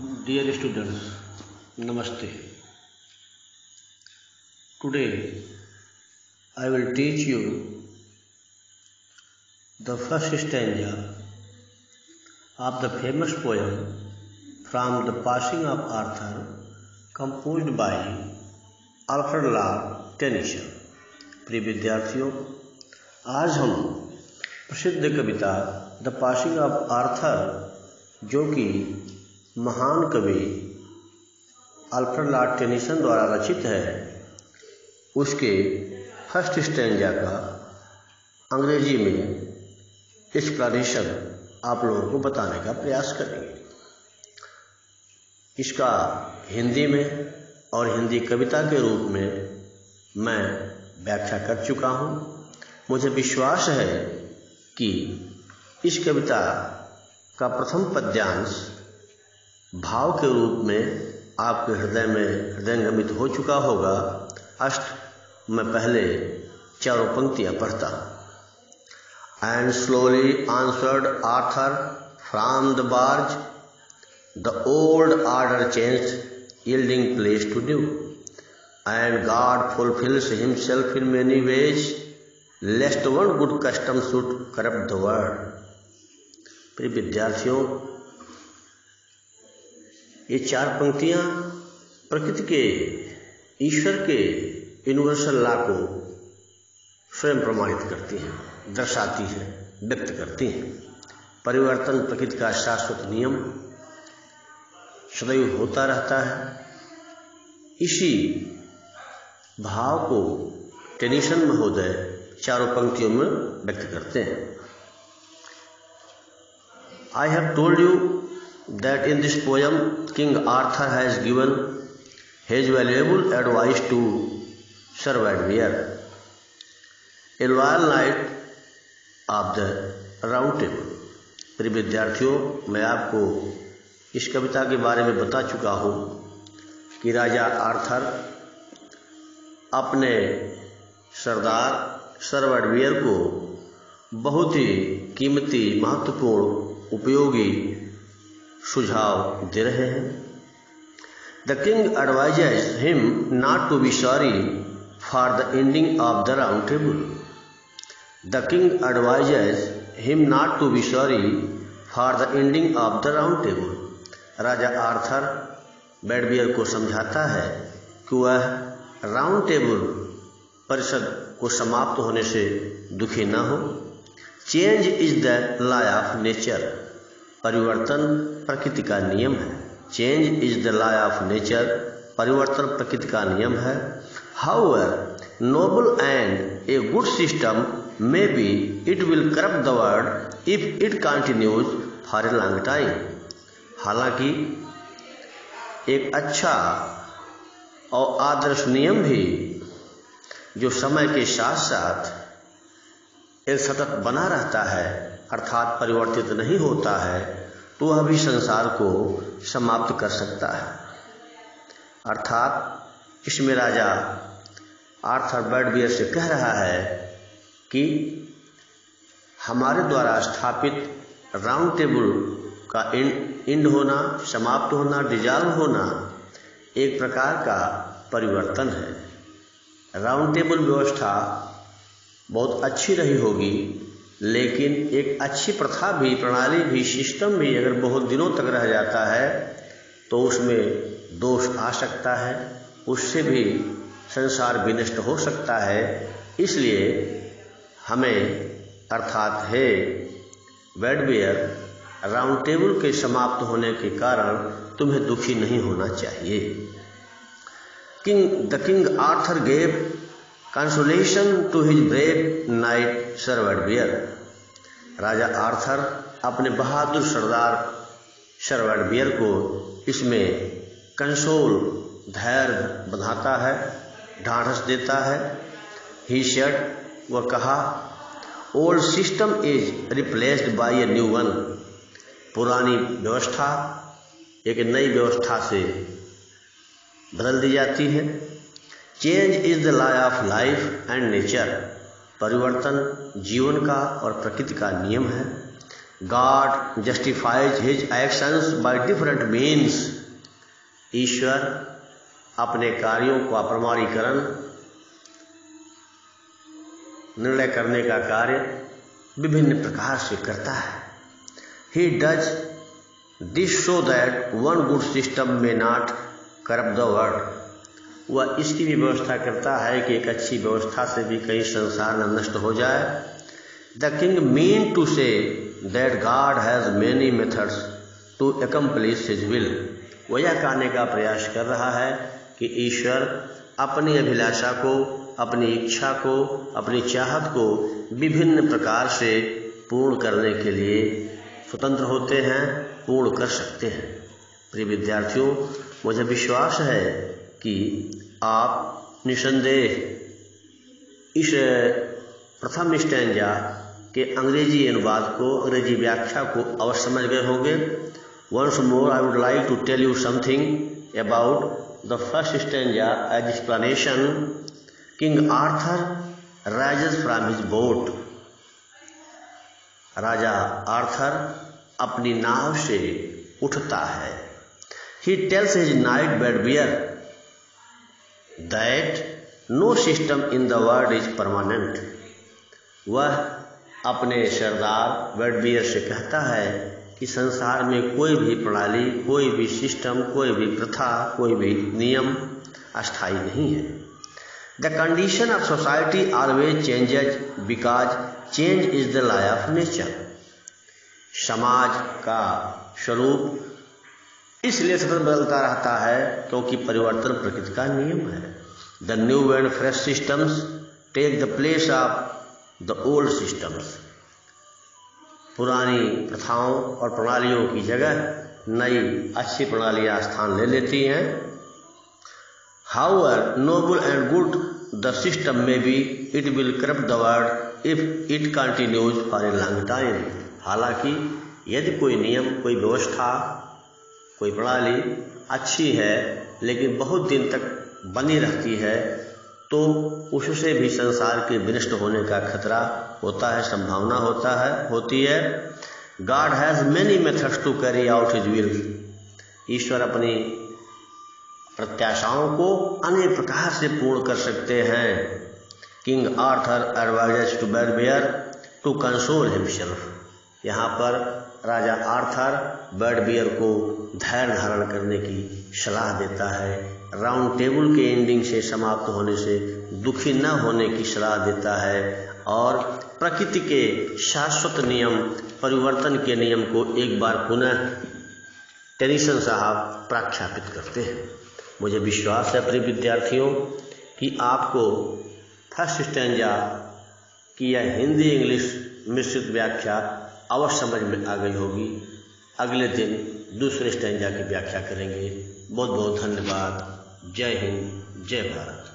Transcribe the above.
Dear students, Namaste. Today I will teach you the first stanza of the famous poem From the Passing of Arthur, composed by Alfred Lord Tennyson. प्रिय विद्यार्थियों, आज हम प्रसिद्ध कविता the passing of Arthur, जो कि महान कवि Alfred Lord Tennyson द्वारा रचित है, उसके फर्स्ट स्टैंजा का अंग्रेजी में एक्सप्लेनेशन आप लोगों को बताने का प्रयास करेंगे। इसका हिंदी में और हिंदी कविता के रूप में मैं व्याख्या कर चुका हूँ। मुझे विश्वास है कि इस कविता का प्रथम पद्यांश भाव के रूप में आपके हृदय में हृदयंगमित हो चुका होगा। अष्ट मैं पहले चारों पंक्तियां पढ़ता हूँ। And slowly answered Arthur from the barge, the old order changed yielding place to new, and God fulfils himself in many ways, lest one good custom should corrupt the world. प्रिय विद्यार्थियों, ये चार पंक्तियां प्रकृति के, ईश्वर के यूनिवर्सल लॉ को स्वयं प्रमाणित करती हैं, दर्शाती हैं, व्यक्त करती हैं। परिवर्तन प्रकृति का शाश्वत नियम सदैव होता रहता है। इसी भाव को टेनिसन महोदय चारों पंक्तियों में व्यक्त करते हैं। I have told you that in this poem King Arthur has given his valuable advice to Sir Bedwyr, a loyal knight of the Round Table। प्रिय विद्यार्थियों, मैं आपको इस कविता के बारे में बता चुका हूँ कि राजा आर्थर अपने सरदार सर बेडवीयर को बहुत ही कीमती, महत्वपूर्ण, उपयोगी सुझाव दे रहे हैं। The king advises him not to be sorry for the ending of the round table. The king advises him not to be sorry for the ending of the round table. राजा आर्थर बेडवीयर को समझाता है कि वह round table परिषद को समाप्त होने से दुखी न हो। Change is the law of nature, परिवर्तन प्रकृति का नियम है। Change is the law of nature, परिवर्तन प्रकृति का नियम है। However noble and a good system may be, it will corrupt the world if it continues for a long time. हालांकि एक अच्छा और आदर्श नियम भी जो समय के साथ साथ एक सतत बना रहता है, अर्थात परिवर्तित नहीं होता है, तो वह भी संसार को समाप्त कर सकता है। अर्थात इसमें राजा आर्थर बेडवीयर से कह रहा है कि हमारे द्वारा स्थापित राउंड टेबल का एंड होना, समाप्त होना, डिजॉल्व होना एक प्रकार का परिवर्तन है। राउंड टेबल व्यवस्था बहुत अच्छी रही होगी, लेकिन एक अच्छी प्रथा भी, प्रणाली भी, सिस्टम भी अगर बहुत दिनों तक रह जाता है तो उसमें दोष आ सकता है, उससे भी संसार विनष्ट हो सकता है। इसलिए हमें, अर्थात है बेडवीयर, राउंड टेबल के समाप्त होने के कारण तुम्हें दुखी नहीं होना चाहिए। The king Arthur gave consolation to his brave knight sir Bedivere. राजा आर्थर अपने बहादुर सरदार सर बेडवीयर को इसमें कंसोल, धैर्य बंधाता है, ढाढ़स देता है। ही सेड, वह कहा, old system is replaced by a new one. पुरानी व्यवस्था एक नई व्यवस्था से बदल दी जाती है। Change is the law of life and nature, परिवर्तन जीवन का और प्रकृति का नियम है। God justifies his actions by different means ईश्वर अपने कार्यों का प्रमाणीकरण, निर्णय करने का कार्य विभिन्न प्रकार से करता है। He does this so that one good system may not corrupt the world. वह इसकी भी व्यवस्था करता है कि एक अच्छी व्यवस्था से भी कहीं संसार न नष्ट हो जाए। The king mean to say that God has many methods to accomplish his will. वह यह कहने का प्रयास कर रहा है कि ईश्वर अपनी अभिलाषा को, अपनी इच्छा को, अपनी चाहत को विभिन्न प्रकार से पूर्ण करने के लिए स्वतंत्र होते हैं, पूर्ण कर सकते हैं। प्रिय विद्यार्थियों, मुझे विश्वास है कि आप निसंदेह इस प्रथम स्टैंजा के अंग्रेजी अनुवाद को, अंग्रेजी व्याख्या को अवश्य समझ गए होंगे। Once more, I would like to tell you something about the first stanza as explanation. King Arthur rises from his boat. Raja Arthur अपनी नाव से उठता है। He tells his knight Bedwyr that no system in the world is permanent. वह अपने सरदार बेडबियर से कहता है कि संसार में कोई भी प्रणाली, कोई भी सिस्टम, कोई भी प्रथा, कोई भी नियम अस्थायी नहीं है। The condition of society always changes because change is the law of nature. समाज का स्वरूप इसलिए सतत बदलता रहता है क्योंकि परिवर्तन प्रकृति का नियम है। The new and fresh systems take the place of the old systems. पुरानी प्रथाओं और प्रणालियों की जगह नई अच्छी प्रणालियां स्थान ले लेती हैं। However noble and good the system may be, it will corrupt the world if it continues for a long time. हालांकि यदि कोई नियम, कोई व्यवस्था, कोई प्रणाली अच्छी है लेकिन बहुत दिन तक बनी रहती है तो उससे भी संसार के विनष्ट होने का खतरा होता है, संभावना होती है। God has many methods to carry out his will. ईश्वर अपनी प्रत्याशाओं को अनेक प्रकार से पूर्ण कर सकते हैं। King Arthur advises to Bedwyr to console himself. यहाँ पर राजा आर्थर बेडबियर को धैर्य धारण करने की सलाह देता है। राउंड टेबल के एंडिंग से समाप्त होने से दुखी न होने की सलाह देता है और प्रकृति के शाश्वत नियम, परिवर्तन के नियम को एक बार पुनः टेनिसन साहब प्रख्यापित करते हैं। मुझे विश्वास है प्रिय विद्यार्थियों कि आपको फर्स्ट स्टैंजा की यह हिंदी इंग्लिश मिश्रित व्याख्या अवश्य समझ में आ गई होगी। अगले दिन दूसरे स्टैंजा की व्याख्या करेंगे। बहुत बहुत धन्यवाद। जय हिंद, जय भारत।